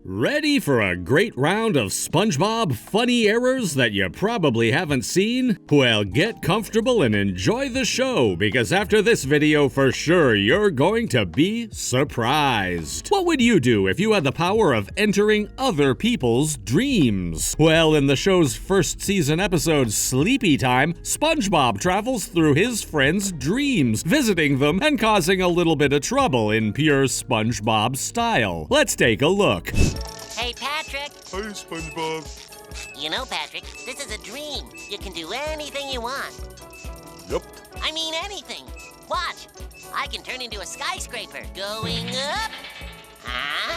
Ready for a great round of SpongeBob funny errors that you probably haven't seen? Well, get comfortable and enjoy the show, because after this video, for sure, you're going to be surprised. What would you do if you had the power of entering other people's dreams? Well, in the show's first season episode, Sleepy Time, SpongeBob travels through his friends' dreams, visiting them and causing a little bit of trouble in pure SpongeBob style. Let's take a look. Hey, Patrick. Hi, SpongeBob. You know, Patrick, this is a dream. You can do anything you want. Yep. I mean anything. Watch. I can turn into a skyscraper. Going up.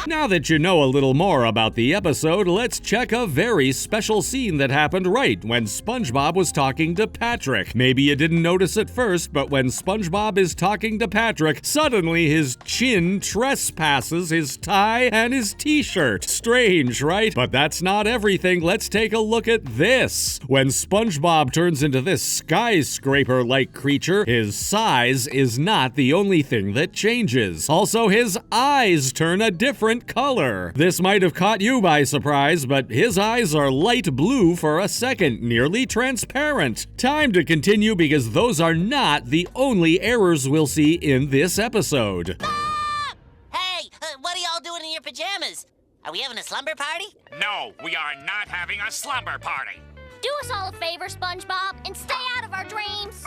Now that you know a little more about the episode, let's check a very special scene that happened right when SpongeBob was talking to Patrick. Maybe you didn't notice at first, but when SpongeBob is talking to Patrick, suddenly his chin trespasses his tie and his t-shirt. Strange, right? But that's not everything. Let's take a look at this. When SpongeBob turns into this skyscraper-like creature, his size is not the only thing that changes. Also, his eyes turn a different color. This might have caught you by surprise, but his eyes are light blue for a second, nearly transparent. Time to continue, because those are not the only errors we'll see in this episode. Ah! Hey, what are y'all doing in your pajamas? Are we having a slumber party? No, we are not having a slumber party. Do us all a favor, SpongeBob, and stay out of our dreams.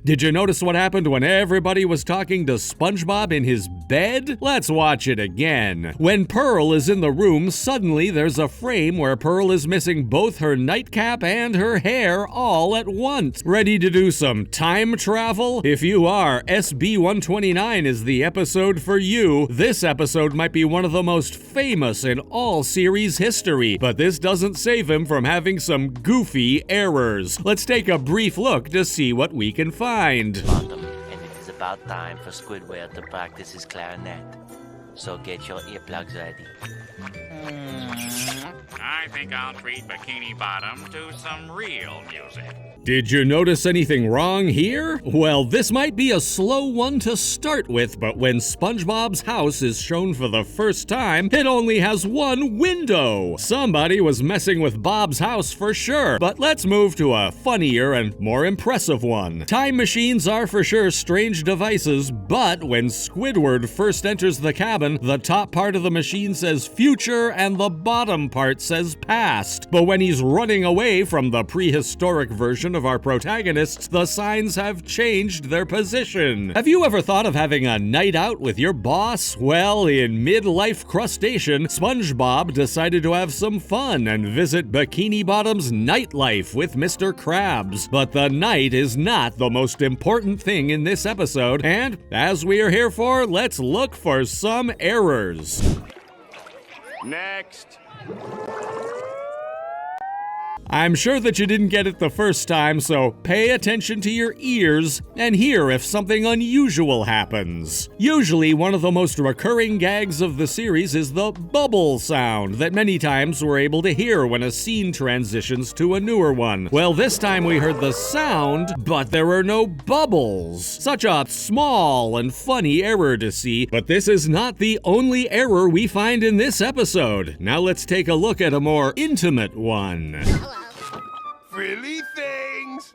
Did you notice what happened when everybody was talking to SpongeBob in his bed? Let's watch it again. When Pearl is in the room, suddenly there's a frame where Pearl is missing both her nightcap and her hair all at once. Ready to do some time travel? If you are, SB-129 is the episode for you. This episode might be one of the most famous in all series history, but this doesn't save him from having some goofy errors. Let's take a brief look to see what we can find. Autumn, and it is about time for Squidward to practice his clarinet. So get your earplugs ready. I think I'll treat Bikini Bottom to some real music. Did you notice anything wrong here? Well, this might be a slow one to start with, but when SpongeBob's house is shown for the first time, it only has one window. Somebody was messing with Bob's house for sure, but let's move to a funnier and more impressive one. Time machines are for sure strange devices, but when Squidward first enters the cabin, the top part of the machine says future and the bottom part says past. But when he's running away from the prehistoric version of our protagonists, the signs have changed their position. Have you ever thought of having a night out with your boss? Well, in midlife crustacean, SpongeBob decided to have some fun and visit Bikini Bottom's nightlife with Mr. Krabs. But the night is not the most important thing in this episode, and as we are here for, let's look for some errors. Next. I'm sure that you didn't get it the first time, so pay attention to your ears and hear if something unusual happens. Usually, one of the most recurring gags of the series is the bubble sound that many times we're able to hear when a scene transitions to a newer one. Well, this time we heard the sound, but there are no bubbles. Such a small and funny error to see, but this is not the only error we find in this episode. Now let's take a look at a more intimate one. Frilly things.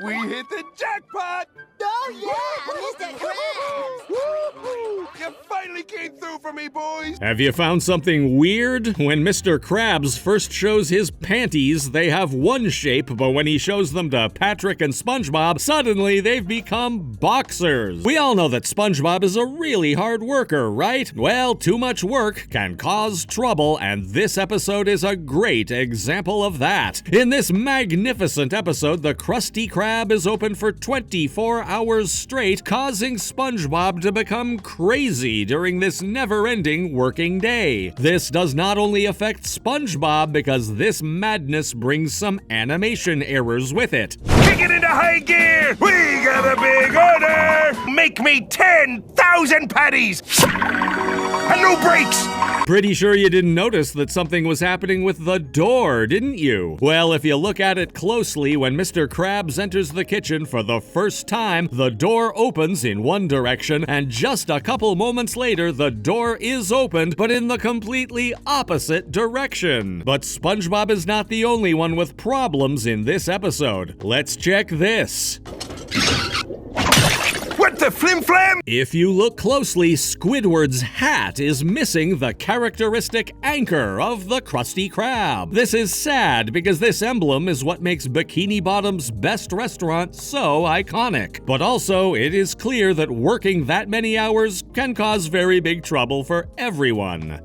We hit the jackpot. Oh, yeah, Mr. Krabs. Woo-hoo. You finally came through for me, boys. Have you found something weird? When Mr. Krabs first shows his panties, they have one shape, but when he shows them to Patrick and SpongeBob, suddenly they've become boxers. We all know that SpongeBob is a really hard worker, right? Well, too much work can cause trouble, and this episode is a great example of that. In this magnificent episode, the Krusty Krab is open for 24 hours straight, causing SpongeBob to become crazy during this never-ending working day. This does not only affect SpongeBob, because this madness brings some animation errors with it. Kick it into high gear. We got a big order. Make me 10,000 patties. And no brakes. Pretty sure you didn't notice that something was happening with the door, didn't you? Well, if you look at it closely, when Mr. Krabs enters the kitchen for the first time, the door opens in one direction, and just a couple moments later, the door is opened, but in the completely opposite direction. But SpongeBob is not the only one with problems in this episode. Let's check this. What the flim-flam? If you look closely, Squidward's hat is missing the characteristic anchor of the Krusty Krab. This is sad because this emblem is what makes Bikini Bottom's best restaurant so iconic. But also, it is clear that working that many hours can cause very big trouble for everyone.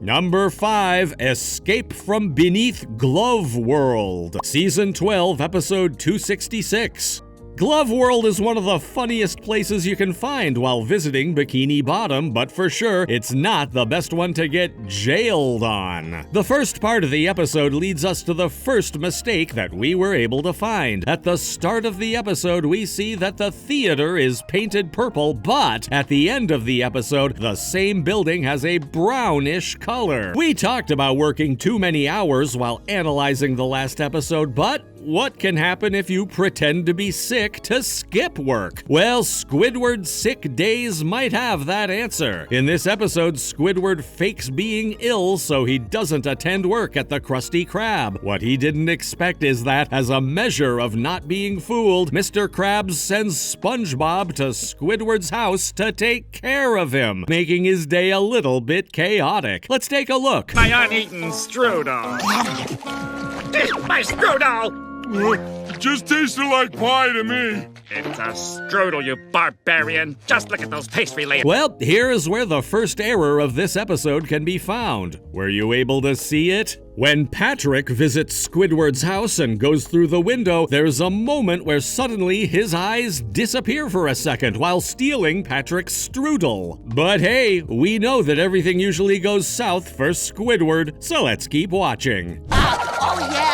Number 5, Escape from Beneath Glove World, Season 12, Episode 266. Glove World is one of the funniest places you can find while visiting Bikini Bottom, but for sure, it's not the best one to get jailed on. The first part of the episode leads us to the first mistake that we were able to find. At the start of the episode, we see that the theater is painted purple, but at the end of the episode, the same building has a brownish color. We talked about working too many hours while analyzing the last episode, but what can happen if you pretend to be sick to skip work? Well, Squidward's sick days might have that answer. In this episode, Squidward fakes being ill so he doesn't attend work at the Krusty Krab. What he didn't expect is that, as a measure of not being fooled, Mr. Krabs sends SpongeBob to Squidward's house to take care of him, making his day a little bit chaotic. Let's take a look. My uneaten strudel. My strudel! It just tasted like pie to me. It's a strudel, you barbarian. Just look at those pastry layers. Well, here is where the first error of this episode can be found. Were you able to see it? When Patrick visits Squidward's house and goes through the window, there's a moment where suddenly his eyes disappear for a second while stealing Patrick's strudel. But hey, we know that everything usually goes south for Squidward, so let's keep watching. Oh, yeah!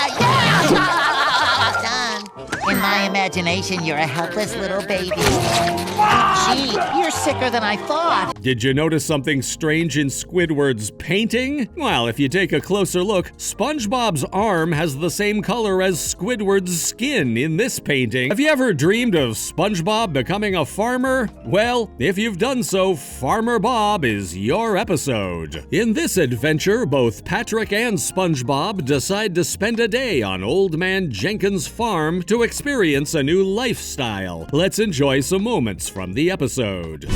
In my imagination, you're a helpless little baby. Gee, you're sicker than I thought. Did you notice something strange in Squidward's painting? Well, if you take a closer look, SpongeBob's arm has the same color as Squidward's skin in this painting. Have you ever dreamed of SpongeBob becoming a farmer? Well, if you've done so, Farmer Bob is your episode. In this adventure, both Patrick and SpongeBob decide to spend a day on Old Man Jenkins' farm to experience a new lifestyle. Let's enjoy some moments from the episode.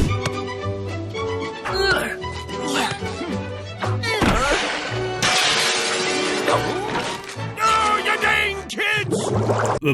Oh, you dang kids!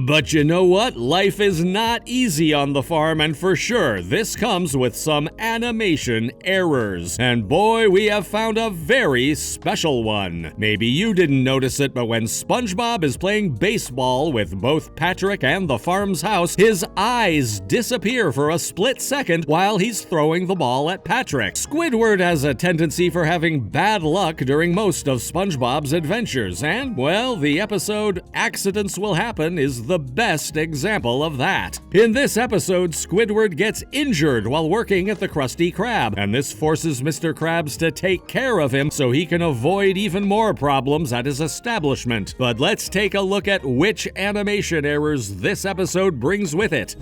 But you know what? Life is not easy on the farm, and for sure, this comes with some animation errors. And boy, we have found a very special one. Maybe you didn't notice it, but when SpongeBob is playing baseball with both Patrick and the farm's house, his eyes disappear for a split second while he's throwing the ball at Patrick. Squidward has a tendency for having bad luck during most of SpongeBob's adventures, and, well, the episode Accidents Will Happen is the best example of that. In this episode, Squidward gets injured while working at the Krusty Krab, and this forces Mr. Krabs to take care of him so he can avoid even more problems at his establishment. But let's take a look at which animation errors this episode brings with it.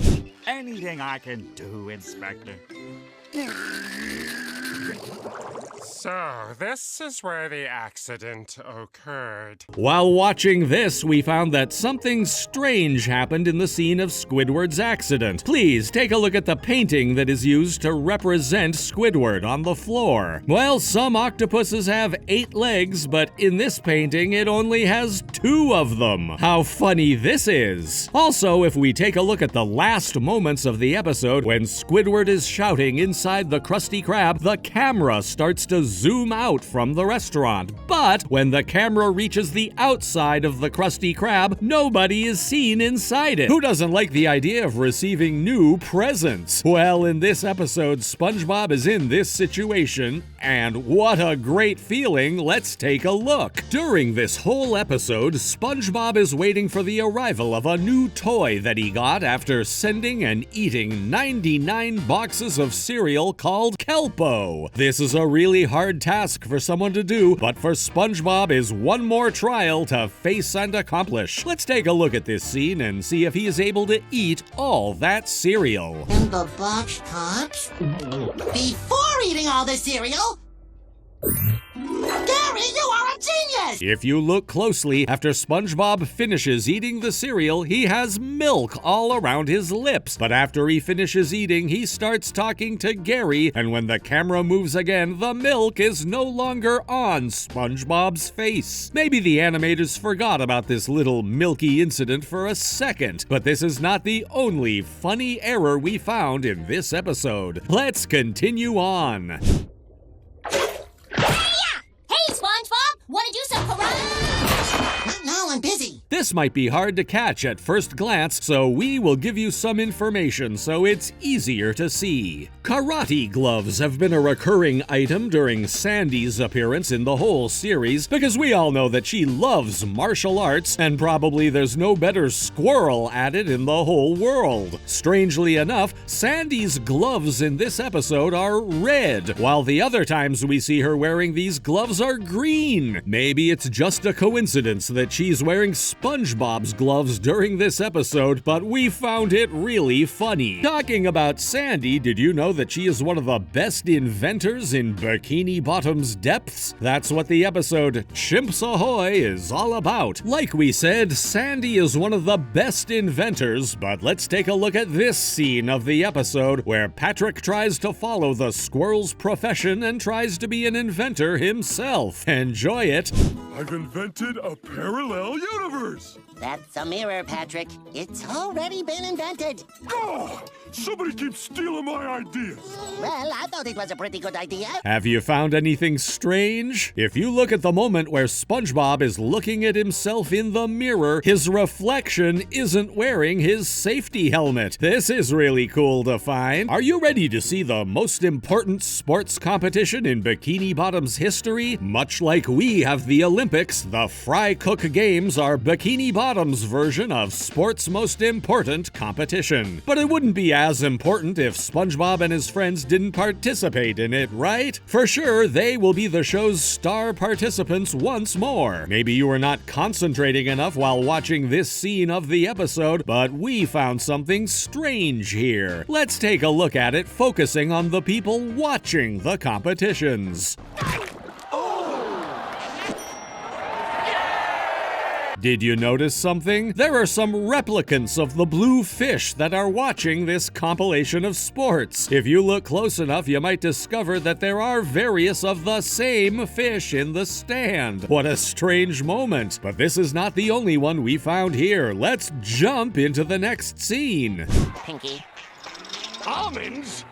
Anything I can do, Inspector. So, this is where the accident occurred. While watching this, we found that something strange happened in the scene of Squidward's accident. Please take a look at the painting that is used to represent Squidward on the floor. Well, some octopuses have 8 legs, but in this painting, it only has 2 of them. How funny this is! Also, if we take a look at the last moments of the episode, when Squidward is shouting inside the Krusty Krab, the camera starts to zoom out from the restaurant. But when the camera reaches the outside of the Krusty Krab, nobody is seen inside it. Who doesn't like the idea of receiving new presents? Well, in this episode, SpongeBob is in this situation, and what a great feeling. Let's take a look. During this whole episode, SpongeBob is waiting for the arrival of a new toy that he got after sending and eating 99 boxes of cereal called Kelpo. This is a really really hard task for someone to do, but for SpongeBob is one more trial to face and accomplish. Let's take a look at this scene and see if he is able to eat all that cereal. And the box tops? Before eating all the cereal? Gary, you are a genius! If you look closely, after SpongeBob finishes eating the cereal, he has milk all around his lips. But after he finishes eating, he starts talking to Gary, and when the camera moves again, the milk is no longer on SpongeBob's face. Maybe the animators forgot about this little milky incident for a second, but this is not the only funny error we found in this episode. Let's continue on. Hey, SpongeBob! Want to do some karate? No, I'm busy. This might be hard to catch at first glance, so we will give you some information so it's easier to see. Karate gloves have been a recurring item during Sandy's appearance in the whole series, because we all know that she loves martial arts, and probably there's no better squirrel at it in the whole world. Strangely enough, Sandy's gloves in this episode are red, while the other times we see her wearing these gloves are green. Maybe it's just a coincidence that she's wearing SpongeBob's gloves during this episode, but we found it really funny. Talking about Sandy, did you know that she is one of the best inventors in Bikini Bottom's depths? That's what the episode Chimps Ahoy is all about. Like we said, Sandy is one of the best inventors, but let's take a look at this scene of the episode where Patrick tries to follow the squirrel's profession and tries to be an inventor himself. Enjoy it. I've invented a parallel universe. That's a mirror, Patrick. It's already been invented. Oh, somebody keeps stealing my ideas. Well, I thought it was a pretty good idea. Have you found anything strange? If you look at the moment where SpongeBob is looking at himself in the mirror, his reflection isn't wearing his safety helmet. This is really cool to find. Are you ready to see the most important sports competition in Bikini Bottom's history? Much like we have the Olympics, the Fry Cook Games are Bikini Bottom's version of sports' most important competition. But it wouldn't be as important if SpongeBob and his friends didn't participate in it, right? For sure, they will be the show's star participants once more. Maybe you were not concentrating enough while watching this scene of the episode, but we found something strange here. Let's take a look at it, focusing on the people watching the competitions. Did you notice something? There are some replicants of the blue fish that are watching this compilation of sports. If you look close enough, you might discover that there are various of the same fish in the stand. What a strange moment. But this is not the only one we found here. Let's jump into the next scene. Pinky. Almonds?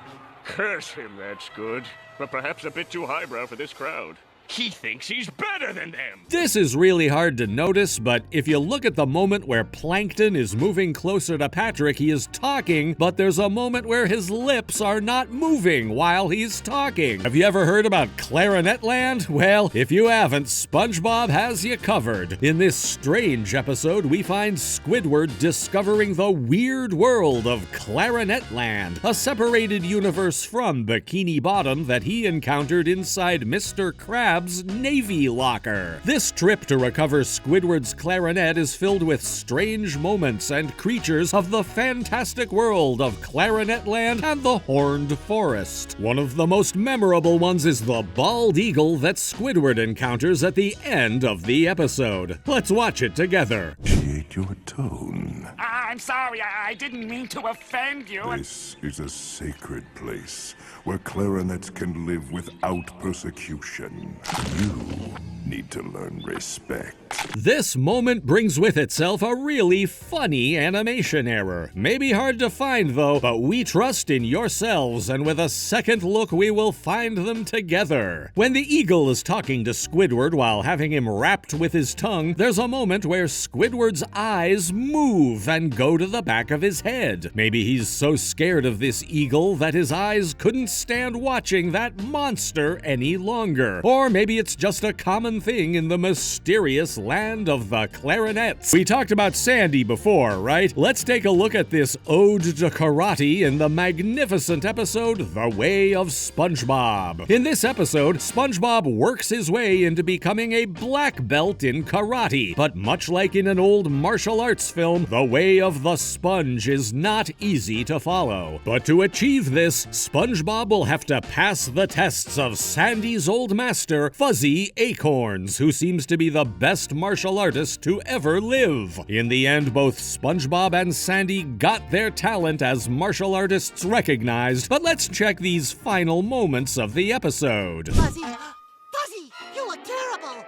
Curse him, that's good. But perhaps a bit too highbrow for this crowd. He thinks he's better than them. This is really hard to notice, but if you look at the moment where Plankton is moving closer to Patrick, he is talking, but there's a moment where his lips are not moving while he's talking. Have you ever heard about Clarinet Land? Well, if you haven't, SpongeBob has you covered. In this strange episode, we find Squidward discovering the weird world of Clarinet Land, a separated universe from Bikini Bottom that he encountered inside Mr. Krabs' Navy locker. This trip to recover Squidward's clarinet is filled with strange moments and creatures of the fantastic world of Clarinet Land and the Horned Forest. One of the most memorable ones is the bald eagle that Squidward encounters at the end of the episode. Let's watch it together. Appreciate your tone. I'm sorry, I didn't mean to offend you. This is a sacred place where clarinets can live without persecution. You need to learn respect. This moment brings with itself a really funny animation error. Maybe hard to find though, but we trust in yourselves, and with a second look we will find them together. When the eagle is talking to Squidward while having him wrapped with his tongue, there's a moment where Squidward's eyes move and go to the back of his head. Maybe he's so scared of this eagle that his eyes couldn't stand watching that monster any longer. Or maybe it's just a common one thing in the mysterious land of the clarinets. We talked about Sandy before, right? Let's take a look at this ode to karate in the magnificent episode, The Way of SpongeBob. In this episode, SpongeBob works his way into becoming a black belt in karate, but much like in an old martial arts film, the way of the sponge is not easy to follow. But to achieve this, SpongeBob will have to pass the tests of Sandy's old master, Fuzzy Acorns, who seems to be the best martial artist to ever live. In the end, both SpongeBob and Sandy got their talent as martial artists recognized, but let's check these final moments of the episode. Fuzzy! Fuzzy! You look terrible!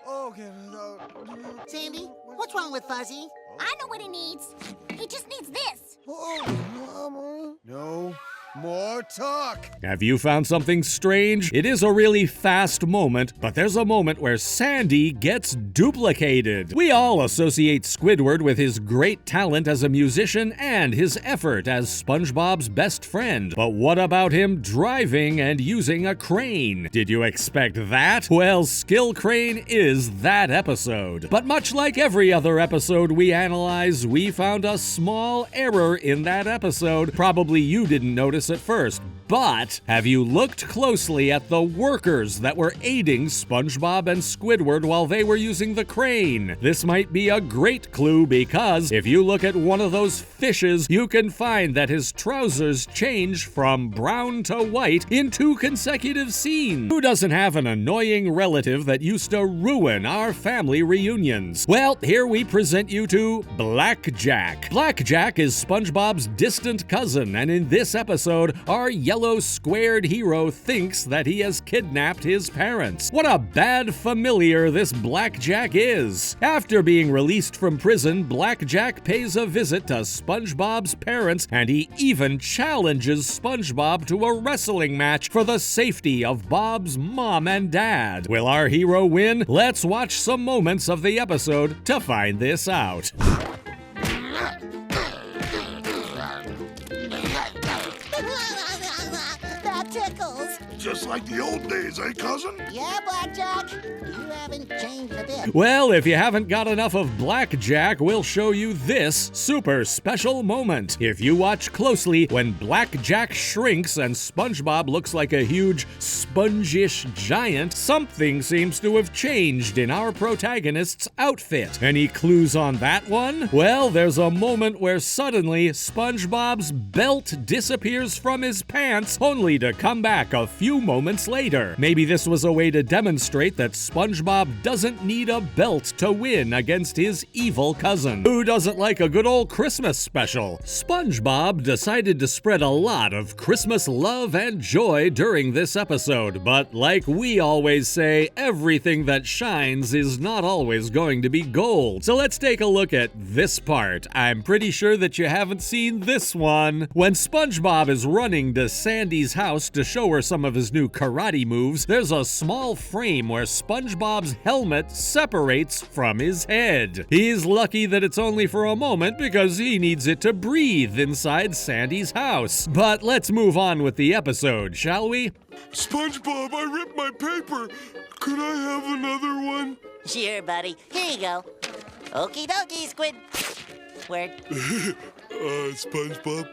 Okay, Sandy, what's wrong with Fuzzy? I know what he needs. He just needs this. No more talk. Have you found something strange? It is a really fast moment, but there's a moment where Sandy gets duplicated. We all associate Squidward with his great talent as a musician and his effort as SpongeBob's best friend. But what about him driving and using a crane? Did you expect that? Well, Skill Crane is that episode. But much like every other episode we analyze, we found a small error in that episode. Probably you didn't notice at first, but have you looked closely at the workers that were aiding SpongeBob and Squidward while they were using the crane? This might be a great clue because if you look at one of those fishes, you can find that his trousers change from brown to white in 2 consecutive scenes. Who doesn't have an annoying relative that used to ruin our family reunions? Well, here we present you to Blackjack. Blackjack is SpongeBob's distant cousin, and in this episode, our yellow squared hero thinks that he has kidnapped his parents. What a bad familiar this Blackjack is. After being released from prison, Blackjack pays a visit to SpongeBob's parents, and he even challenges SpongeBob to a wrestling match for the safety of Bob's mom and dad. Will our hero win? Let's watch some moments of the episode to find this out. That tickles. Just like the old days, eh, cousin? Yeah, Blackjack. You haven't changed a bit. Well, if you haven't got enough of Blackjack, we'll show you this super special moment. If you watch closely, when Blackjack shrinks and SpongeBob looks like a huge spongish giant, something seems to have changed in our protagonist's outfit. Any clues on that one? Well, there's a moment where suddenly SpongeBob's belt disappears from his pants, only to come back a few moments later. Maybe this was a way to demonstrate that SpongeBob doesn't need a belt to win against his evil cousin. Who doesn't like a good old Christmas special? SpongeBob decided to spread a lot of Christmas love and joy during this episode, but like we always say, everything that shines is not always going to be gold. So let's take a look at this part. I'm pretty sure that you haven't seen this one. When SpongeBob is running to Sandy's house to show her some of his new karate moves, there's a small frame where SpongeBob's helmet separates from his head. He's lucky that it's only for a moment because he needs it to breathe inside Sandy's house. But let's move on with the episode, shall we? SpongeBob, I ripped my paper. Could I have another one? Sure, buddy. Here you go. Okie dokie, Squid. Word. SpongeBob.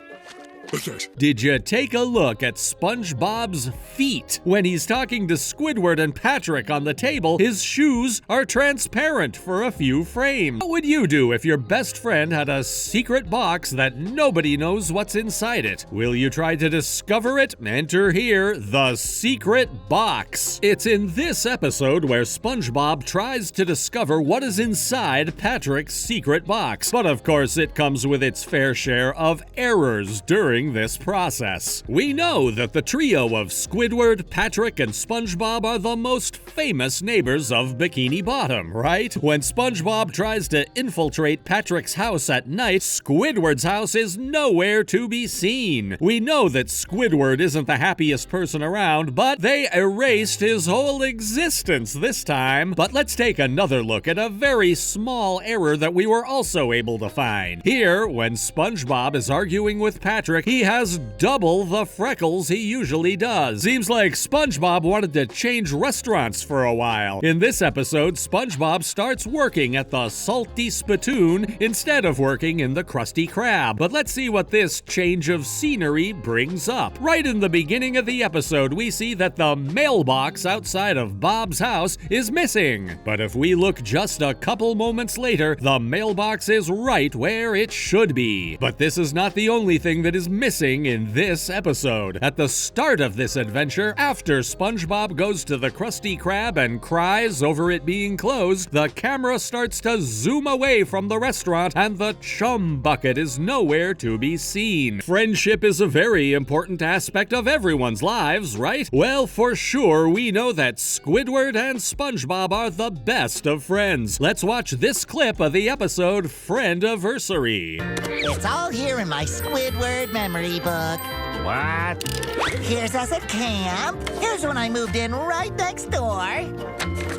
Did you take a look at SpongeBob's feet? When he's talking to Squidward and Patrick on the table, his shoes are transparent for a few frames. What would you do if your best friend had a secret box that nobody knows what's inside it? Will you try to discover it? Enter here, the secret box. It's in this episode where SpongeBob tries to discover what is inside Patrick's secret box. But of course, it comes with its fair share of errors during this process. We know that the trio of Squidward, Patrick, and SpongeBob are the most famous neighbors of Bikini Bottom, right? When SpongeBob tries to infiltrate Patrick's house at night, Squidward's house is nowhere to be seen. We know that Squidward isn't the happiest person around, but they erased his whole existence this time. But let's take another look at a very small error that we were also able to find. Here, when SpongeBob is arguing with Patrick, he has double the freckles he usually does. Seems like SpongeBob wanted to change restaurants for a while. In this episode, SpongeBob starts working at the Salty Spittoon instead of working in the Krusty Krab. But let's see what this change of scenery brings up. Right in the beginning of the episode, we see that the mailbox outside of Bob's house is missing. But if we look just a couple moments later, the mailbox is right where it should be. But this is not the only thing that is missing in this episode. At the start of this adventure, after SpongeBob goes to the Krusty Krab and cries over it being closed, the camera starts to zoom away from the restaurant and the chum bucket is nowhere to be seen. Friendship is a very important aspect of everyone's lives, right? Well, for sure, we know that Squidward and SpongeBob are the best of friends. Let's watch this clip of the episode Friendiversary. It's all here in my Squidward memory book. What? Here's us at camp. Here's when I moved in right next door.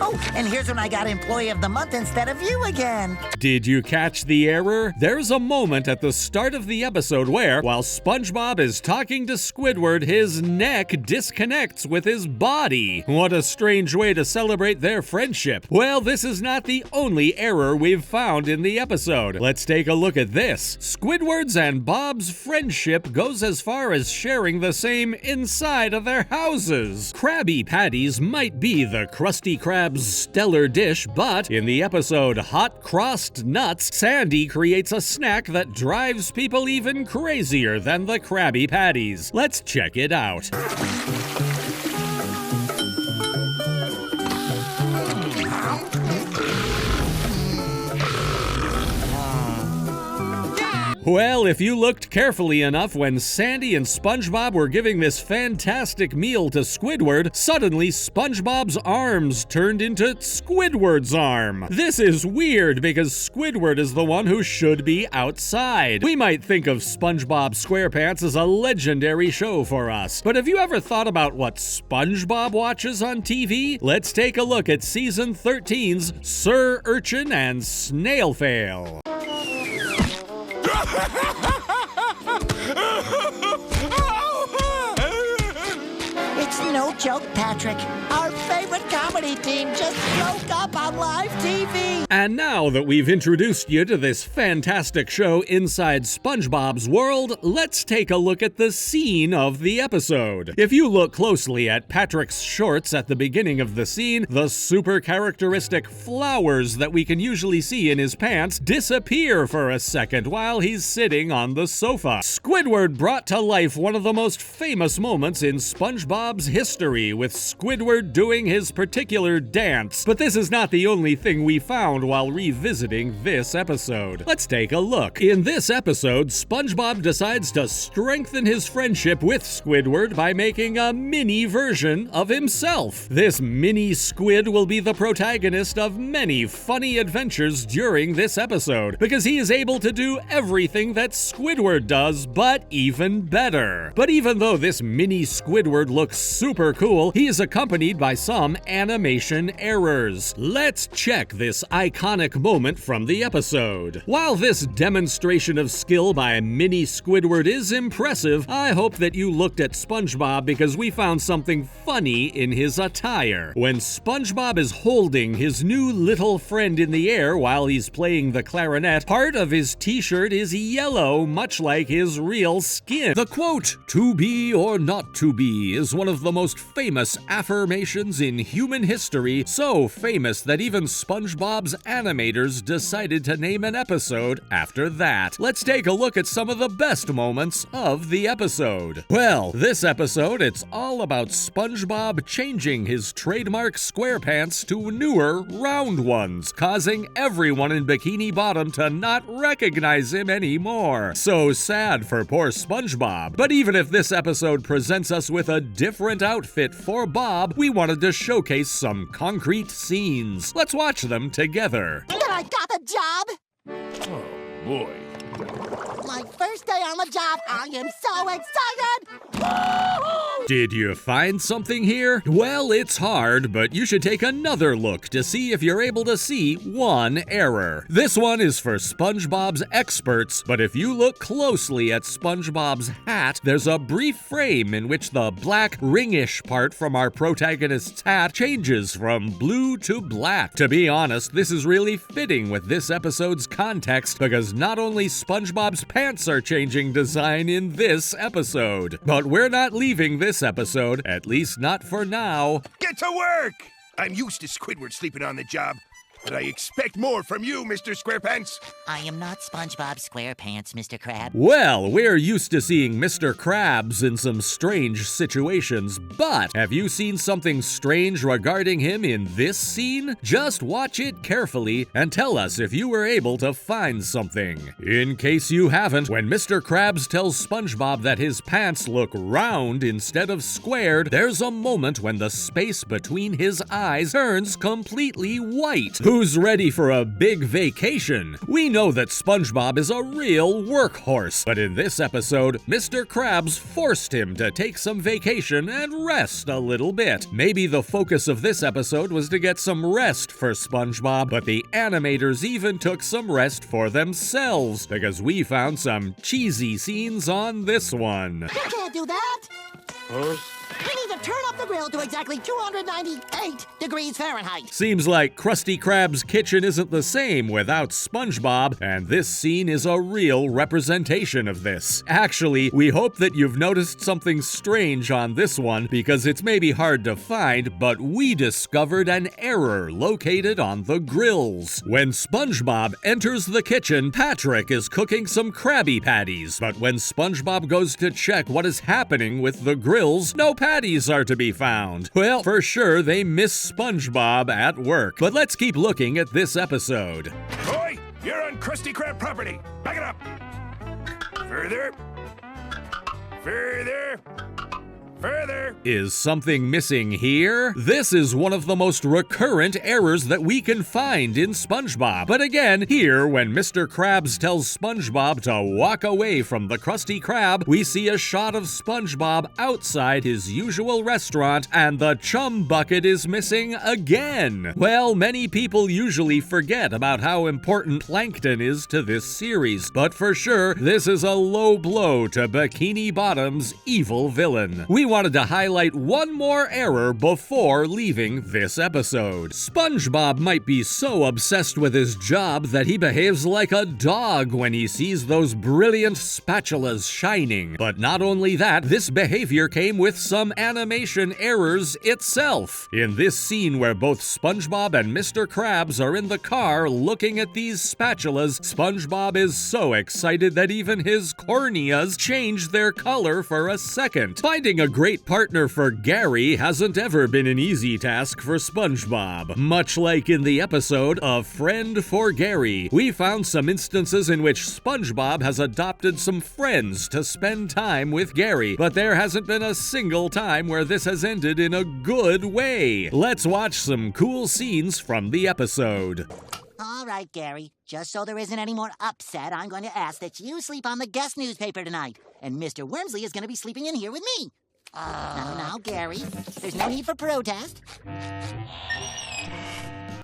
Oh, and here's when I got Employee of the Month instead of you again. Did you catch the error? There's a moment at the start of the episode where, while SpongeBob is talking to Squidward, his neck disconnects with his body. What a strange way to celebrate their friendship. Well, this is not the only error we've found in the episode. Let's take a look at this. Squidward's and Bob's friendship goes as far as sharing the same inside of their houses. Krabby Patties might be the Krusty Krab's stellar dish, but in the episode Hot Crossed Nuts, Sandy creates a snack that drives people even crazier than the Krabby Patties. Let's check it out. Well, if you looked carefully enough when Sandy and SpongeBob were giving this fantastic meal to Squidward, suddenly SpongeBob's arms turned into Squidward's arm. This is weird because Squidward is the one who should be outside. We might think of SpongeBob SquarePants as a legendary show for us, but have you ever thought about what SpongeBob watches on TV? Let's take a look at Season 13's Sir Urchin and Snail Fail. It's no joke, Patrick. Our favorite comedy team just broke up on live TV. And now that we've introduced you to this fantastic show inside SpongeBob's world, let's take a look at the scene of the episode. If you look closely at Patrick's shorts at the beginning of the scene, the super characteristic flowers that we can usually see in his pants disappear for a second while he's sitting on the sofa. Squidward brought to life one of the most famous moments in SpongeBob's history, with Squidward doing his particular dance. But this is not the only thing we found while revisiting this episode. Let's take a look. In this episode, SpongeBob decides to strengthen his friendship with Squidward by making a mini version of himself. This mini squid will be the protagonist of many funny adventures during this episode, because he is able to do everything that Squidward does, but even better. But even though this mini Squidward looks super cool, he is accompanied by some animation errors. Let's check this iconic moment from the episode. While this demonstration of skill by mini Squidward is impressive, I hope that you looked at SpongeBob because we found something funny in his attire. When SpongeBob is holding his new little friend in the air while he's playing the clarinet, part of his t-shirt is yellow, much like his real skin. The quote, "to be or not to be," is one of the most famous affirmations in human history, so famous that even SpongeBob's animators decided to name an episode after that. Let's take a look at some of the best moments of the episode. Well, this episode, it's all about SpongeBob changing his trademark SquarePants to newer, round ones, causing everyone in Bikini Bottom to not recognize him anymore. So sad for poor SpongeBob. But even if this episode presents us with a different outfit for Bob, we wanted to showcase some concrete scenes. Let's watch them together. And I got the job. Oh, boy. My first day on the job. I am so excited. Woo-hoo! Did you find something here? Well, it's hard, but you should take another look to see if you're able to see one error. This one is for SpongeBob's experts, but if you look closely at SpongeBob's hat, there's a brief frame in which the black ringish part from our protagonist's hat changes from blue to black. To be honest, this is really fitting with this episode's context because not only SpongeBob's pants are changing design in this episode, but we're not leaving this episode, at least not for now. Get to work! I'm used to Squidward sleeping on the job, but I expect more from you, Mr. Squarepants. I am not SpongeBob SquarePants, Mr. Krab. Well, we're used to seeing Mr. Krabs in some strange situations, but have you seen something strange regarding him in this scene? Just watch it carefully and tell us if you were able to find something. In case you haven't, when Mr. Krabs tells SpongeBob that his pants look round instead of squared, there's a moment when the space between his eyes turns completely white. Who's ready for a big vacation? We know that SpongeBob is a real workhorse, but in this episode, Mr. Krabs forced him to take some vacation and rest a little bit. Maybe the focus of this episode was to get some rest for SpongeBob, but the animators even took some rest for themselves, because we found some cheesy scenes on this one. You can't do that. We need to turn up the grill to exactly 298 degrees Fahrenheit. Seems like Krusty Krab's kitchen isn't the same without SpongeBob, and this scene is a real representation of this. Actually, we hope that you've noticed something strange on this one, because it's maybe hard to find, but we discovered an error located on the grills. When SpongeBob enters the kitchen, Patrick is cooking some Krabby Patties, but when SpongeBob goes to check what is happening with the grills, no patties are to be found. Well, for sure they miss SpongeBob at work. But let's keep looking at this episode. Boy, you're on Krusty Krab property. Back it up. Further. Further. Further. Is something missing here? This is one of the most recurrent errors that we can find in SpongeBob. But again, here, when Mr. Krabs tells SpongeBob to walk away from the Krusty Krab, we see a shot of SpongeBob outside his usual restaurant, and the chum bucket is missing again. Well, many people usually forget about how important plankton is to this series, but for sure, this is a low blow to Bikini Bottom's evil villain. We wanted to highlight one more error before leaving this episode. SpongeBob might be so obsessed with his job that he behaves like a dog when he sees those brilliant spatulas shining. But not only that, this behavior came with some animation errors itself. In this scene where both SpongeBob and Mr. Krabs are in the car looking at these spatulas, SpongeBob is so excited that even his corneas change their color for a second. Finding a great partner for Gary hasn't ever been an easy task for SpongeBob. Much like in the episode A Friend for Gary, we found some instances in which SpongeBob has adopted some friends to spend time with Gary, but there hasn't been a single time where this has ended in a good way. Let's watch some cool scenes from the episode. All right, Gary. Just so there isn't any more upset, I'm going to ask that you sleep on the guest newspaper tonight. And Mr. Wormsley is going to be sleeping in here with me. Now, Gary, there's no need for protest.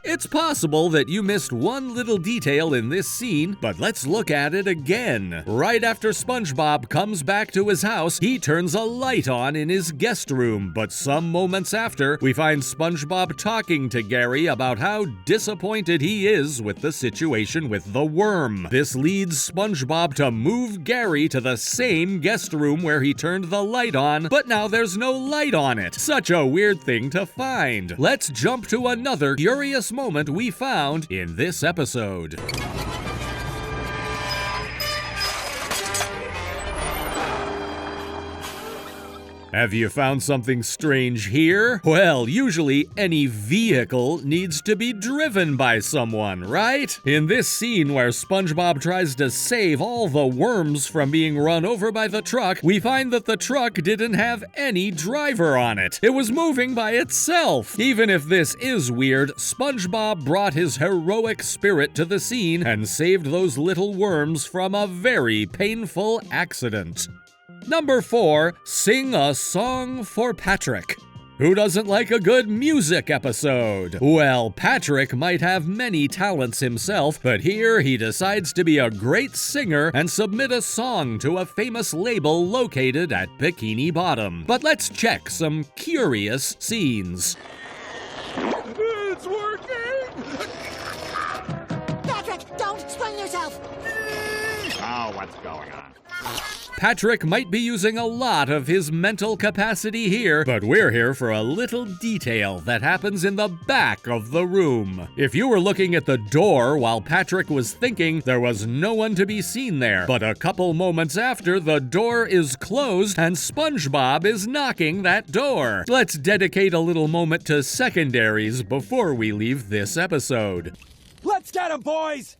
It's possible that you missed one little detail in this scene, but let's look at it again. Right after SpongeBob comes back to his house, he turns a light on in his guest room, but some moments after, we find SpongeBob talking to Gary about how disappointed he is with the situation with the worm. This leads SpongeBob to move Gary to the same guest room where he turned the light on, but now there's no light on it. Such a weird thing to find. Let's jump to another curious moment we found in this episode. Have you found something strange here? Well, usually any vehicle needs to be driven by someone, right? In this scene where SpongeBob tries to save all the worms from being run over by the truck, we find that the truck didn't have any driver on it. It was moving by itself. Even if this is weird, SpongeBob brought his heroic spirit to the scene and saved those little worms from a very painful accident. Number 4, sing a song for Patrick. Who doesn't like a good music episode? Well, Patrick might have many talents himself, but here he decides to be a great singer and submit a song to a famous label located at Bikini Bottom. But let's check some curious scenes. It's working! Patrick, don't sprain yourself! Oh, what's going on? Patrick might be using a lot of his mental capacity here, but we're here for a little detail that happens in the back of the room. If you were looking at the door while Patrick was thinking, there was no one to be seen there. But a couple moments after, the door is closed and SpongeBob is knocking that door. Let's dedicate a little moment to secondaries before we leave this episode. Let's get him, boys!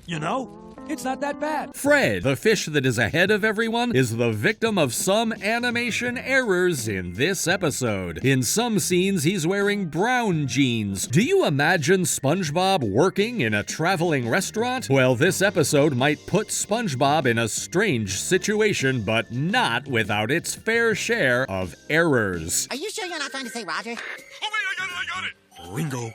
You know, it's not that bad. Fred, the fish that is ahead of everyone, is the victim of some animation errors in this episode. In some scenes, he's wearing brown jeans. Do you imagine SpongeBob working in a traveling restaurant? Well, this episode might put SpongeBob in a strange situation, but not without its fair share of errors. Are you sure you're not trying to say Roger? I got it! Ringo.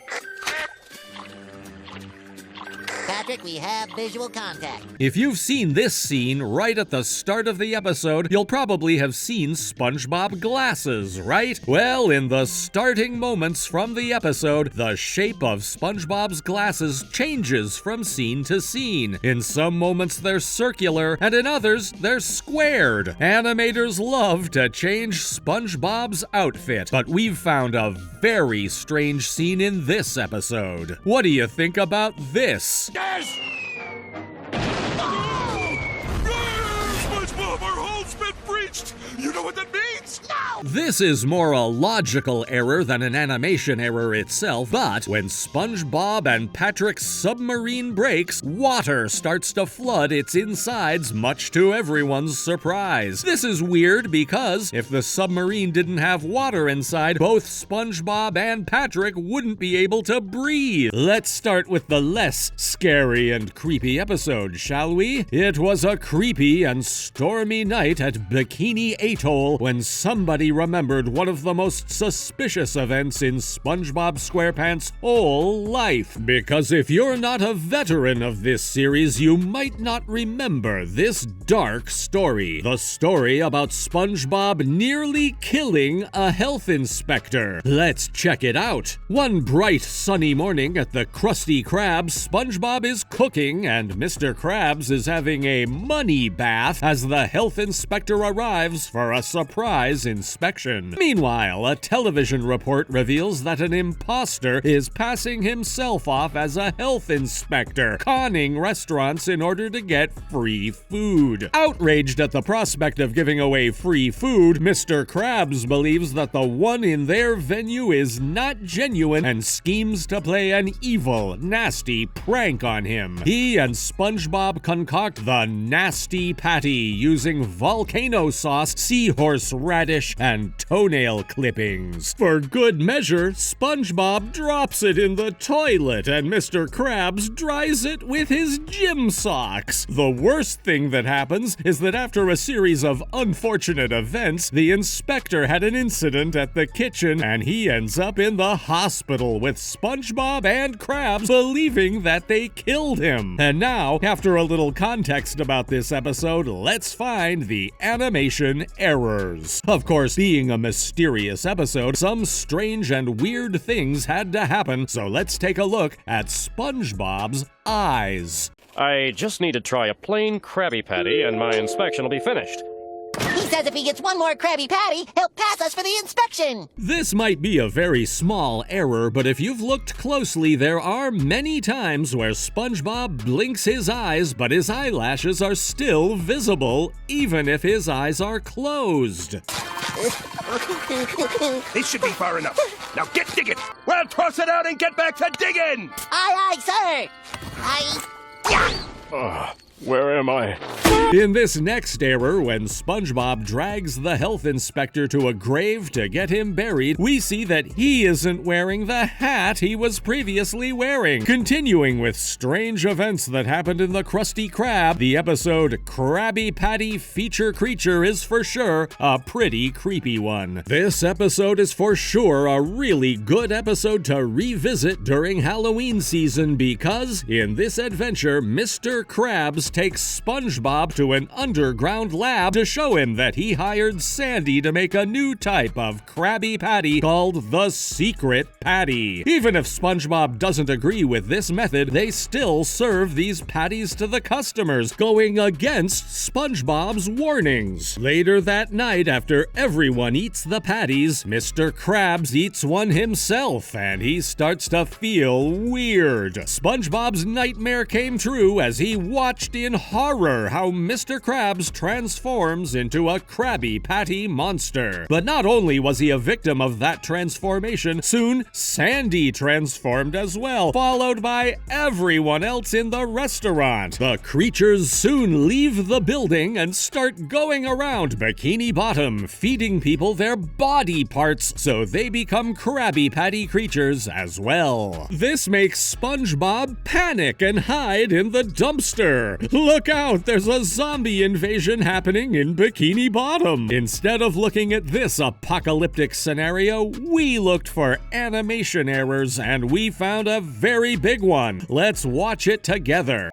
Patrick, we have visual contact. If you've seen this scene right at the start of the episode, you'll probably have seen SpongeBob glasses, right? Well, in the starting moments from the episode, the shape of SpongeBob's glasses changes from scene to scene. In some moments they're circular, and in others they're squared. Animators love to change SpongeBob's outfit, but we've found a very strange scene in this episode. What do you think about this? Yes! SpongeBob, our hole's been breached! You know what that means? No! This is more a logical error than an animation error itself, but when SpongeBob and Patrick's submarine breaks, water starts to flood its insides, much to everyone's surprise. This is weird because if the submarine didn't have water inside, both SpongeBob and Patrick wouldn't be able to breathe. Let's start with the less scary and creepy episode, shall we? It was a creepy and stormy night at Bikini Atoll when somebody remembered one of the most suspicious events in SpongeBob SquarePants' whole life. Because if you're not a veteran of this series, you might not remember this dark story. The story about SpongeBob nearly killing a health inspector. Let's check it out. One bright sunny morning at the Krusty Krab, SpongeBob is cooking and Mr. Krabs is having a money bath as the health inspector arrives for a surprise inspection. Meanwhile, a television report reveals that an imposter is passing himself off as a health inspector, conning restaurants in order to get free food. Outraged at the prospect of giving away free food, Mr. Krabs believes that the one in their venue is not genuine and schemes to play an evil, nasty prank on him. He and SpongeBob concoct the Nasty Patty using volcano sauce, seahorse radish, and toenail clippings. For good measure, SpongeBob drops it in the toilet and Mr. Krabs dries it with his gym socks. The worst thing that happens is that after a series of unfortunate events, the inspector had an incident at the kitchen and he ends up in the hospital with SpongeBob and Krabs believing that they killed him. And now, after a little context about this episode, let's find the animation errors. Of course, being a mysterious episode, some strange and weird things had to happen, so let's take a look at SpongeBob's eyes. I just need to try a plain Krabby Patty and my inspection will be finished. He says if he gets one more Krabby Patty, he'll pass us for the inspection. This might be a very small error, but if you've looked closely, there are many times where SpongeBob blinks his eyes, but his eyelashes are still visible, even if his eyes are closed. This should be far enough. Now get digging! Well, toss it out and get back to digging! Aye, aye, sir! Where am I? In this next error, when SpongeBob drags the health inspector to a grave to get him buried, we see that he isn't wearing the hat he was previously wearing. Continuing with strange events that happened in the Krusty Krab, the episode Krabby Patty Feature Creature is for sure a pretty creepy one. This episode is for sure a really good episode to revisit during Halloween season because, in this adventure, Mr. Krabs takes SpongeBob to an underground lab to show him that he hired Sandy to make a new type of Krabby Patty called the Secret Patty. Even if SpongeBob doesn't agree with this method, they still serve these patties to the customers, going against SpongeBob's warnings. Later that night, after everyone eats the patties, Mr. Krabs eats one himself, and he starts to feel weird. SpongeBob's nightmare came true as he watched in horror how Mr. Krabs transforms into a Krabby Patty monster. But not only was he a victim of that transformation, soon Sandy transformed as well, followed by everyone else in the restaurant. The creatures soon leave the building and start going around Bikini Bottom, feeding people their body parts so they become Krabby Patty creatures as well. This makes SpongeBob panic and hide in the dumpster. Look out, there's a zombie invasion happening in Bikini Bottom. Instead of looking at this apocalyptic scenario, we looked for animation errors and we found a very big one. Let's watch it together.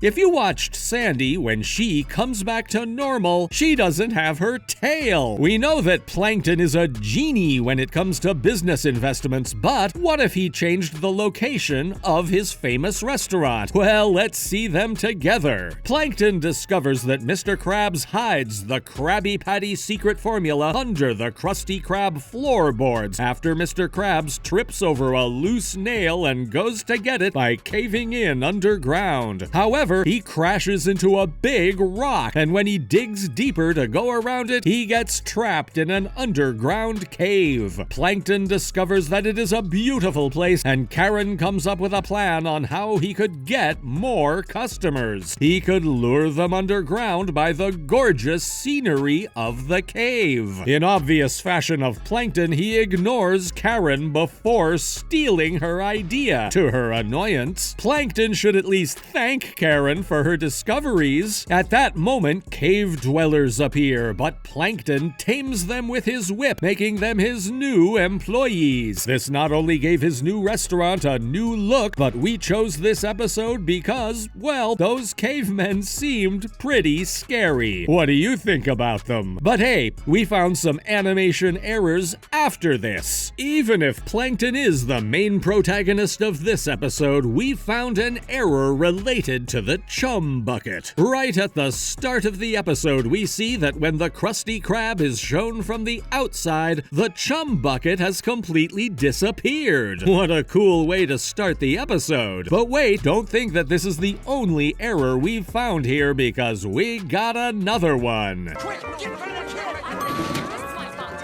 If you watched Sandy when she comes back to normal, she doesn't have her tail. We know that Plankton is a genie when it comes to business investments, but what if he changed the location of his famous restaurant? Well, let's see them together. Plankton discovers that Mr. Krabs hides the Krabby Patty secret formula under the Krusty Krab floorboards after Mr. Krabs trips over a loose nail and goes to get it by caving in underground. However, he crashes into a big rock, and when he digs deeper to go around it, he gets trapped in an underground cave. Plankton discovers that it is a beautiful place, and Karen comes up with a plan on how he could get more customers. He could lure them underground by the gorgeous scenery of the cave. In obvious fashion of Plankton, he ignores Karen before stealing her idea. To her annoyance, Plankton should at least thank Karen for her discoveries. At that moment, cave dwellers appear, but Plankton tames them with his whip, making them his new employees. This not only gave his new restaurant a new look, but we chose this episode because, well, those cavemen seemed pretty scary. What do you think about them? But hey, we found some animation errors after this. Even if Plankton is the main protagonist of this episode, we found an error related to the chum bucket. Right at the start of the episode, we see that when the Krusty Krab is shown from the outside, the chum bucket has completely disappeared. What a cool way to start the episode. But wait, don't think that this is the only error we've found here, because we got another one. Quick, get ready to kill it! This is my fault.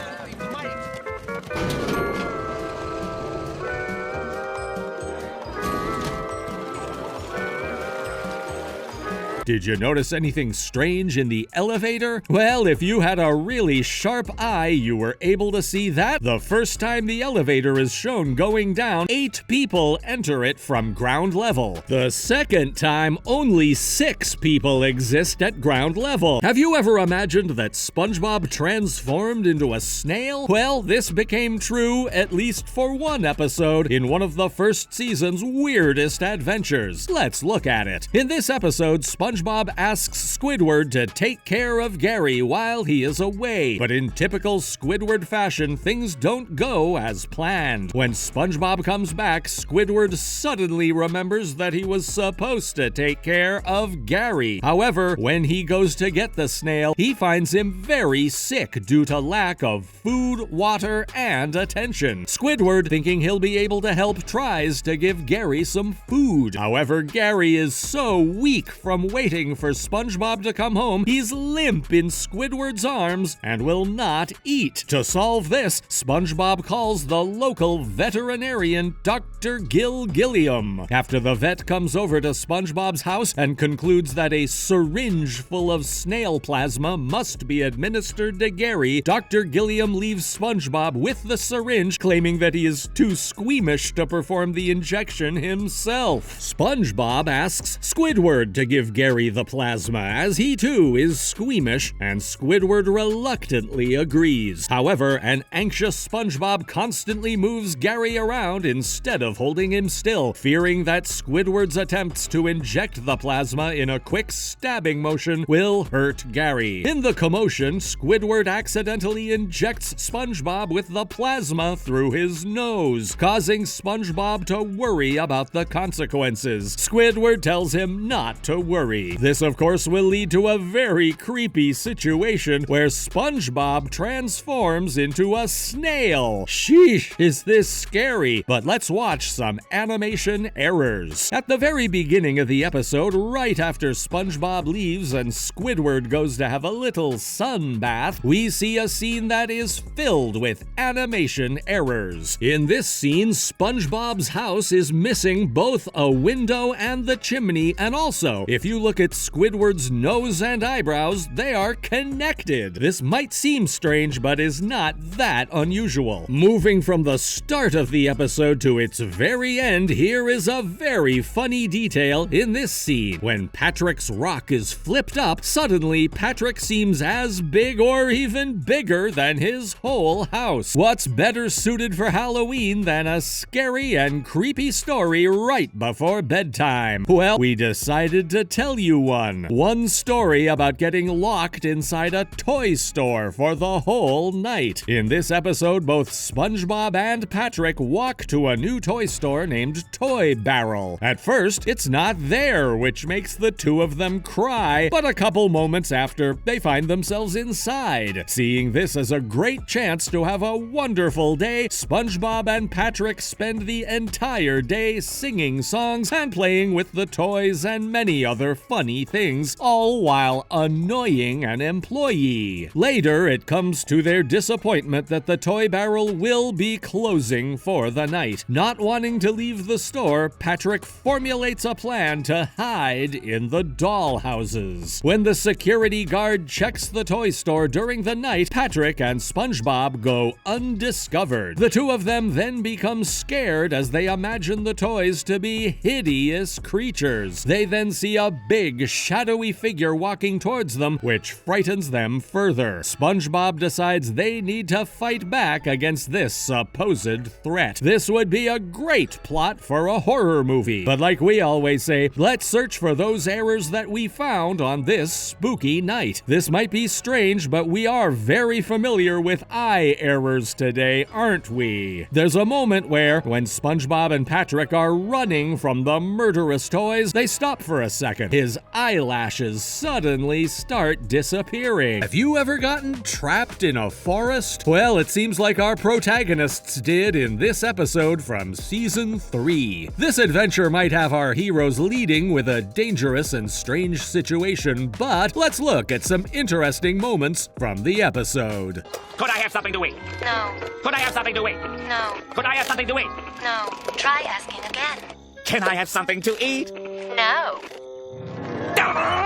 Did you notice anything strange in the elevator? Well, if you had a really sharp eye, you were able to see that the first time the elevator is shown going down, 8 people enter it from ground level. The second time, only 6 people exist at ground level. Have you ever imagined that SpongeBob transformed into a snail? Well, this became true at least for one episode in one of the first season's weirdest adventures. Let's look at it. In this episode, SpongeBob SpongeBob asks Squidward to take care of Gary while he is away. But in typical Squidward fashion, things don't go as planned. When SpongeBob comes back, Squidward suddenly remembers that he was supposed to take care of Gary. However, when he goes to get the snail, he finds him very sick due to lack of food, water, and attention. Squidward, thinking he'll be able to help, tries to give Gary some food. However, Gary is so weak from waiting for SpongeBob to come home, he's limp in Squidward's arms and will not eat. To solve this, SpongeBob calls the local veterinarian, Dr. Gilliam. After the vet comes over to SpongeBob's house and concludes that a syringe full of snail plasma must be administered to Gary, Dr. Gilliam leaves SpongeBob with the syringe, claiming that he is too squeamish to perform the injection himself. SpongeBob asks Squidward to give Gary the plasma, as he too is squeamish, and Squidward reluctantly agrees. However, an anxious SpongeBob constantly moves Gary around instead of holding him still, fearing that Squidward's attempts to inject the plasma in a quick stabbing motion will hurt Gary. In the commotion, Squidward accidentally injects SpongeBob with the plasma through his nose, causing SpongeBob to worry about the consequences. Squidward tells him not to worry. This, of course, will lead to a very creepy situation where SpongeBob transforms into a snail. Sheesh, is this scary? But let's watch some animation errors. At the very beginning of the episode, right after SpongeBob leaves and Squidward goes to have a little sun bath, we see a scene that is filled with animation errors. In this scene, SpongeBob's house is missing both a window and the chimney, and also, if you look at Squidward's nose and eyebrows, they are connected. This might seem strange, but is not that unusual. Moving from the start of the episode to its very end, here is a very funny detail in this scene. When Patrick's rock is flipped up, suddenly Patrick seems as big or even bigger than his whole house. What's better suited for Halloween than a scary and creepy story right before bedtime? Well, we decided to tell you one. One story about getting locked inside a toy store for the whole night. In this episode, both SpongeBob and Patrick walk to a new toy store named Toy Barrel. At first, it's not there, which makes the two of them cry, but a couple moments after, they find themselves inside. Seeing this as a great chance to have a wonderful day, SpongeBob and Patrick spend the entire day singing songs and playing with the toys and many other funny things, all while annoying an employee. Later, it comes to their disappointment that the Toy Barrel will be closing for the night. Not wanting to leave the store, Patrick formulates a plan to hide in the doll houses. When the security guard checks the toy store during the night, Patrick and SpongeBob go undiscovered. The two of them then become scared as they imagine the toys to be hideous creatures. They then see a big, shadowy figure walking towards them, which frightens them further. SpongeBob decides they need to fight back against this supposed threat. This would be a great plot for a horror movie. But like we always say, let's search for those errors that we found on this spooky night. This might be strange, but we are very familiar with eye errors today, aren't we? There's a moment where, when SpongeBob and Patrick are running from the murderous toys, they stop for a second. His eyelashes suddenly start disappearing. Have you ever gotten trapped in a forest? Well, it seems like our protagonists did in this episode from Season 3. This adventure might have our heroes leading with a dangerous and strange situation, but let's look at some interesting moments from the episode. Could I have something to eat? No. Could I have something to eat? No. Could I have something to eat? No. Try asking again. Can I have something to eat? No.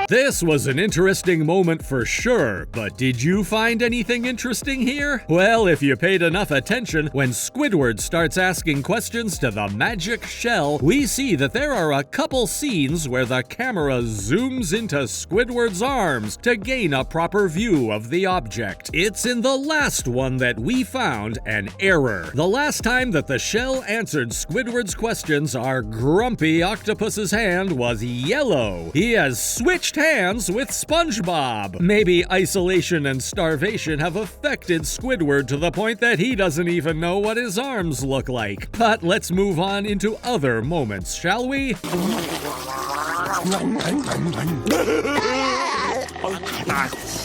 This was an interesting moment for sure, but did you find anything interesting here? Well, if you paid enough attention, when Squidward starts asking questions to the magic shell, we see that there are a couple scenes where the camera zooms into Squidward's arms to gain a proper view of the object. It's in the last one that we found an error. The last time that the shell answered Squidward's questions, our grumpy octopus's hand was yellow. He has switched hands with SpongeBob. Maybe isolation and starvation have affected Squidward to the point that he doesn't even know what his arms look like. But let's move on into other moments, shall we?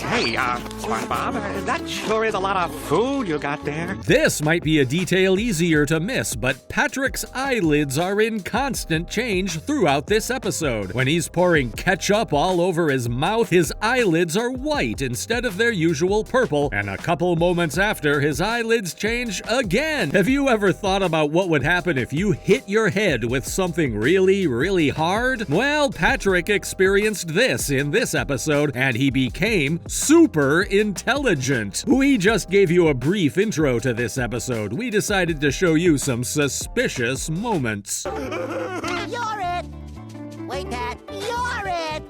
Hey, SpongeBob, that sure is a lot of food you got there. This might be a detail easier to miss, but Patrick's eyelids are in constant change throughout this episode. When he's pouring ketchup all over his mouth, his eyelids are white instead of their usual purple, and a couple moments after, his eyelids change again. Have you ever thought about what would happen if you hit your head with something really, really hard? Well, Patrick experienced this in this episode, and he became super intelligent. We just gave you a brief intro to this episode. We decided to show you some suspicious moments. You're it! Wait, Pat. You're it!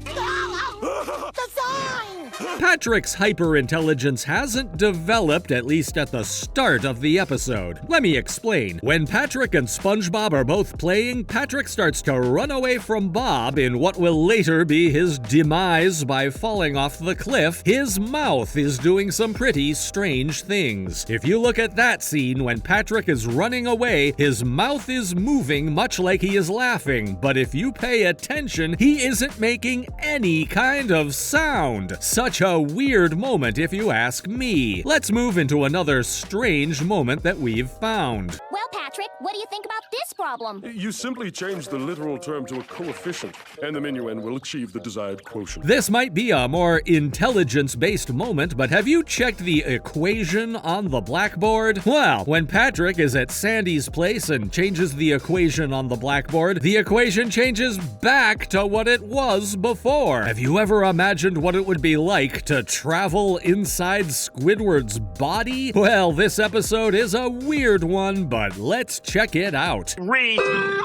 The sign! Patrick's hyperintelligence hasn't developed, at least at the start of the episode. Let me explain. When Patrick and SpongeBob are both playing, Patrick starts to run away from Bob in what will later be his demise by falling off the cliff. His mouth is doing some pretty strange things. If you look at that scene when Patrick is running away, his mouth is moving much like he is laughing, but if you pay attention, he isn't making any kind of sound. Such a weird moment if you ask me. Let's move into another strange moment that we've found. Well, Patrick, what do you think about this problem? You simply change the literal term to a coefficient, and the minuend will achieve the desired quotient. This might be a more intelligence-based moment, but have you checked the equation on the blackboard? Well, when Patrick is at Sandy's place and changes the equation on the blackboard, the equation changes back to what it was before. Have you ever imagined what it would be like to travel inside Squidward's body? Well, this episode is a weird one, but let's check it out. Reed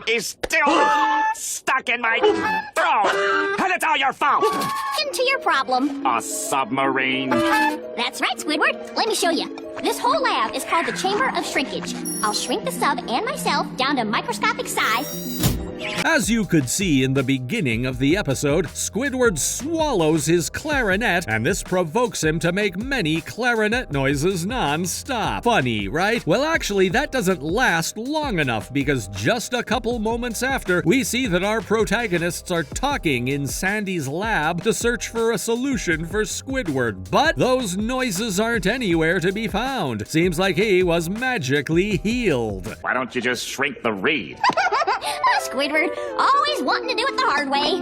is still stuck in my throat, and it's all your fault. Into your problem. A submarine. That's right, Squidward. Let me show you. This whole lab is called the Chamber of Shrinkage. I'll shrink the sub and myself down to microscopic size. As you could see in the beginning of the episode, Squidward swallows his clarinet, and this provokes him to make many clarinet noises non-stop. Funny, right? Well, actually, that doesn't last long enough, because just a couple moments after, we see that our protagonists are talking in Sandy's lab to search for a solution for Squidward, but those noises aren't anywhere to be found. Seems like he was magically healed. Why don't you just shrink the reed? Squidward, always wanting to do it the hard way.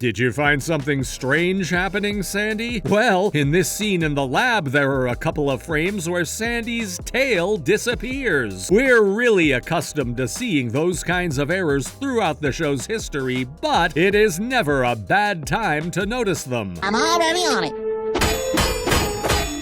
Did you find something strange happening, Sandy? Well, in this scene in the lab, there are a couple of frames where Sandy's tail disappears. We're really accustomed to seeing those kinds of errors throughout the show's history, but it is never a bad time to notice them. I'm already on it.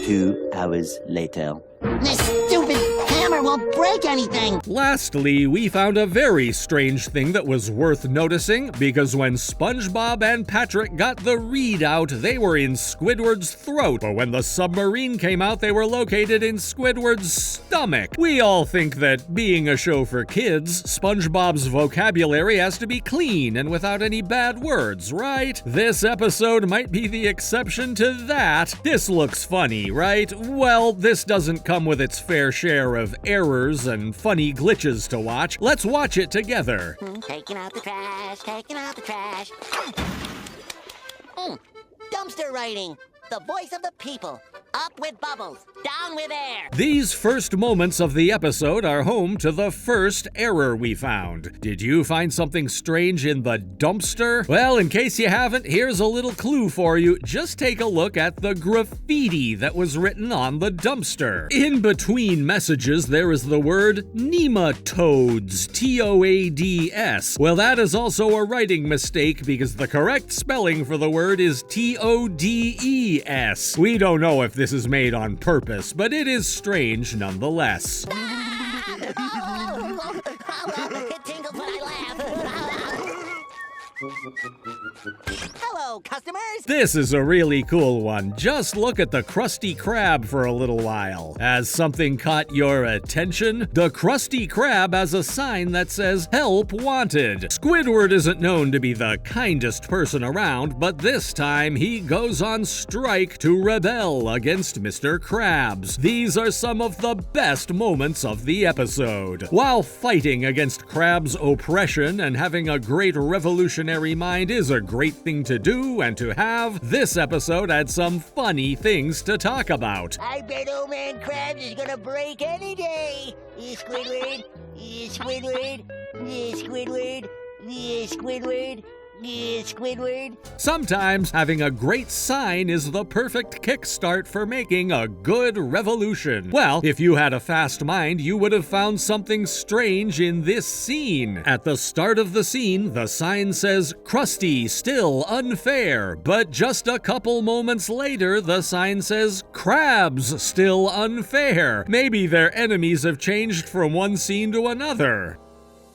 2 hours later. This stupid hammer won't break anything. Lastly, we found a very strange thing that was worth noticing, because when SpongeBob and Patrick got the readout, they were in Squidward's throat, but when the submarine came out, they were located in Squidward's stomach. We all think that, being a show for kids, SpongeBob's vocabulary has to be clean and without any bad words, right? This episode might be the exception to that. This looks funny, right? Well, this doesn't come with its fair share of errors and funny glitches to watch. Let's watch it together. Taking out the trash, taking out the trash. Dumpster writing. The voice of the people. Up with bubbles, down with air. These first moments of the episode are home to the first error we found. Did you find something strange in the dumpster? Well, in case you haven't, here's a little clue for you. Just take a look at the graffiti that was written on the dumpster. In between messages, there is the word nematodes, T-O-A-D-S. Well, that is also a writing mistake because the correct spelling for the word is T-O-D-E-S. We don't know if this is made on purpose, but it is strange nonetheless. It tingles when I laugh. Hello, customers. This is a really cool one. Just look at the Krusty Krab for a little while. Has something caught your attention? The Krusty Krab has a sign that says, "Help Wanted." Squidward isn't known to be the kindest person around, but this time he goes on strike to rebel against Mr. Krabs. These are some of the best moments of the episode. While fighting against Krabs' oppression and having a great revolutionary mind is a great thing to do and to have, this episode had some funny things to talk about. I bet old man Krabs is gonna break any day. Squidward, Squidward, Squidward, Squidward, Squidward. Sometimes having a great sign is the perfect kickstart for making a good revolution. Well, if you had a fast mind, you would have found something strange in this scene. At the start of the scene, the sign says, "Krusty, still unfair," but just a couple moments later, the sign says, "Krabs, still unfair." Maybe their enemies have changed from one scene to another.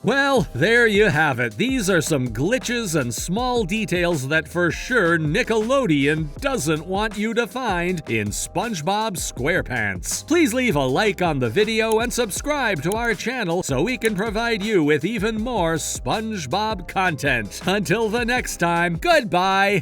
Well, there you have it. These are some glitches and small details that for sure Nickelodeon doesn't want you to find in SpongeBob SquarePants. Please leave a like on the video and subscribe to our channel so we can provide you with even more SpongeBob content. Until the next time, goodbye!